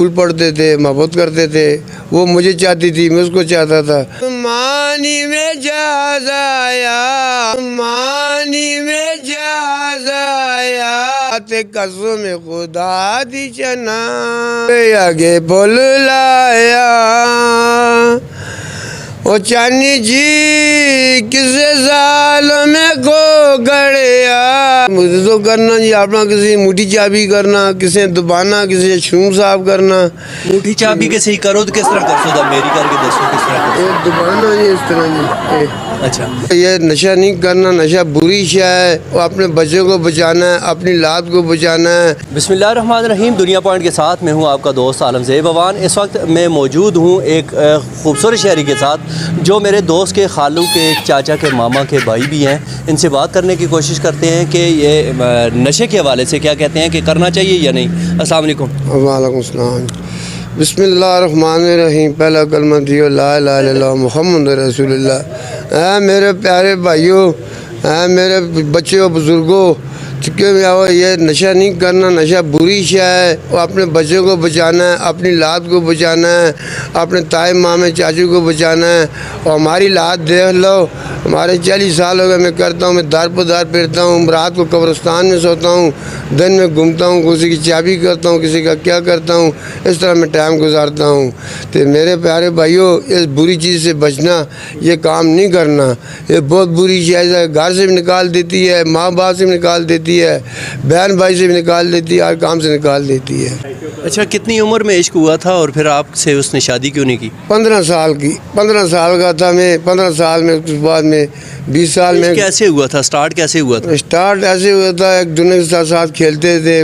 School پڑھتے تھے، محبت کرتے تھے، وہ مجھے چاہتی تھی، میں اس کو چاہتا تھا۔ مانی میں جاز آیا، مانی میں جاز آیا، تے قسم خدا دی چنا آگے بول لایا۔ او چانی جی کسے ظالم کو گڑیا، مجھے تو کرنا جی اپنا کسی موٹی چابی کرنا، کسی دبانا، کسی شروم صاف کرنا۔ موٹی چابی کے صحیح کرو تو کس طرح کر سو میری کر کے دسو کس طرح کر سو؟ دبانا جی اس طرح جی۔ اچھا، یہ نشہ نہیں کرنا، نشہ بری شے ہے، وہ اپنے بچوں کو بچانا ہے، اپنی اولاد کو بچانا ہے۔ بسم اللہ الرحمن الرحیم۔ دنیا پوائنٹ کے ساتھ میں ہوں آپ کا دوست عالم زیب اوان۔ اس وقت میں موجود ہوں ایک خوبصورت شہری کے ساتھ جو میرے دوست کے خالو کے ایک چاچا کے ماما کے بھائی بھی ہیں۔ ان سے بات کرنے کی کوشش کرتے ہیں کہ یہ نشے کے حوالے سے کیا کہتے ہیں کہ کرنا چاہیے یا نہیں۔ السلام علیکم۔ وعلیکم السلام۔ بسم اللہ الرحمن الرحیم۔ پہلا کلمہ دیو لا الہ الا اللہ محمد رسول اللہ۔ اے میرے پیارے بھائیوں، اے میرے بچوں بزرگوں، چکے میں آؤ، یہ نشہ نہیں کرنا، نشہ بری شے ہے، وہ اپنے بچوں کو بچانا ہے، اپنی اولاد کو بچانا ہے، اپنے تائے مامے چاچو کو بچانا ہے۔ اور ہماری اولاد دیکھ لو، ہمارے 40 سال ہو گئے میں کرتا ہوں، میں دار پر دار پھرتا ہوں، رات کو قبرستان میں سوتا ہوں، دن میں گھومتا ہوں، کسی کی چابی کرتا ہوں، کسی کا کیا کرتا ہوں، اس طرح میں ٹائم گزارتا ہوں۔ تو میرے پیارے بھائیوں، اس بری چیز سے بچنا، یہ کام نہیں کرنا، یہ بہت بری چیز ہے، گھر سے بھی نکال دیتی ہے، ماں باپ سے بھی نکال دیتی ہے، بہن بھائی سے بھی نکال دیتی ہے، ہر کام سے نکال دیتی ہے۔ اچھا، کتنی عمر میں عشق ہوا تھا اور پھر آپ سے اس نے شادی کیوں نہیں کی؟ 15 سال کی، 15 سال کا تھا میں، 15 سال میں، اس بعد میں 20 سال میں۔ کیسے ہوا تھا؟ سٹارٹ کیسے ہوا تھا؟ اسٹارٹ ایسے ہوا تھا، ایک دوسرے کے ساتھ کھیلتے تھے،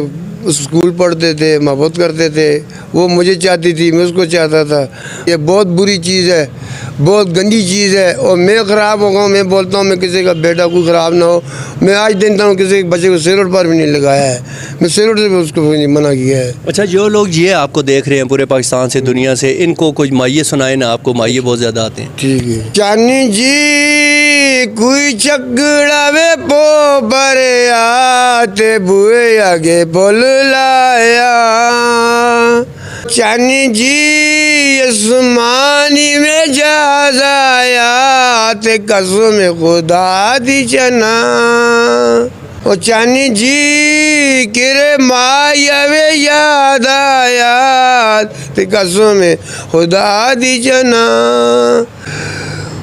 اسکول پڑھتے تھے، محبت کرتے تھے، وہ مجھے چاہتی تھی، میں اس کو چاہتا تھا۔ یہ بہت بری چیز ہے، بہت گندی چیز ہے، اور میں خراب ہو گا، میں بولتا ہوں میں کسی کا بیٹا کوئی خراب نہ ہو۔ میں آج دن ہوں کسی بچے کو سیلوٹ پر بھی نہیں لگایا ہے، میں سیلوٹ سے بھی اس کو منع کیا ہے۔ اچھا، جو لوگ یہ آپ کو دیکھ رہے ہیں پورے پاکستان سے، دنیا سے، ان کو کچھ مائیے سنائے نا، آپ کو مائیے بہت زیادہ آتے ہیں۔ ٹھیک ہے۔ چانی جی کوئی چکڑا وے پو برے آتے بوئے آگے بول لایا، چانی جی اسمانی میں جاز آیا، تے قسم خدا دی چنا، او چانی جی کرے مایا وے یاد آیا، تے قسم خدا دی چنا،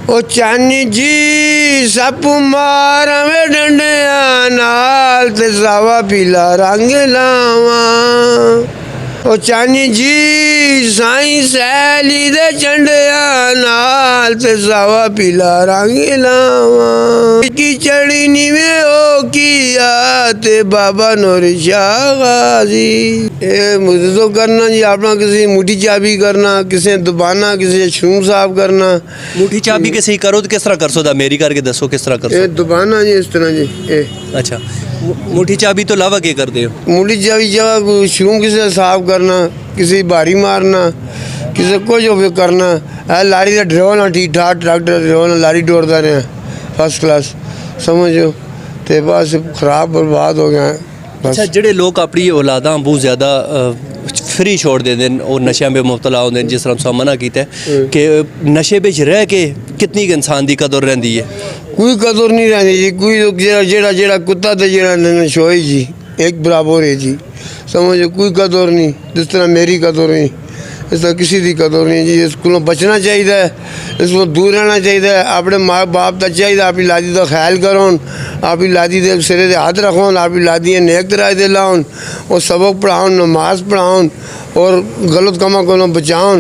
او چانی جی سپ مارا میں ڈنڈیاں نال، تے ساوا پیلا رنگ لاواں، او چانی جی سائیں سیلی دے چنڈیاں نال، تے ساوا پیلا رنگ لاواں، کی چڑھنی میں او کیا، تے بابا نور شاہ غازی۔ اے مجھے تو کرنا جی اپنا کسی موٹی چابی کرنا، کسی دبانا، کسی شروم صاف کرنا۔ موٹی چابی کے صحیح کرو تو کس طرح کر سو میری کر کے دسو کس طرح کر سو؟ دبانا جی اس طرح جی۔ اچھا، موٹی چابی تو علاوہ کیا کرتے ہو؟ موٹی چابی جگہ شروم کسی سے صاف کرنا، کسی بھاری مارنا، کسی کچھ بھی کرنا۔ لاری کا ڈرول ٹھیک ٹھاک، ٹریکٹر ڈرول لاری ڈوڑتا رہے فرسٹ کلاس، سمجھو تے بس خراب برباد ہو گیا۔ اچھا، جڑے لوگ اپنی اولاداں بہت زیادہ فری چھوڑ دے دیں اور نشے میں مبتلا ہوتے ہیں، جس طرح سا منع کیتا ہے کہ نشے بچ رہ کے کتنی انسان دی قدر رہندی ہے؟ کوئی قدر نہیں رہنی جی، کوئی جیڑا کتا تے جیڑا نشوئی جی ایک برابر ہے جی، سمجھو کوئی قدر نہیں، جس طرح میری قدر نہیں اس طرح کسی دی قدر نہیں جی۔ اس کو بچنا چاہیے، اس کو دور رہنا چاہیے، اپنے ماں باپ کا چاہیے اپنی لادی کا خیال کرو، اپنی لادی دے سرے دے ہاتھ رکھو، اپنی لادی نیک طرح دے لاؤ، اور سبق پڑھاؤ، نماز پڑھاؤ، اور غلط کاموں کو بچاؤ۔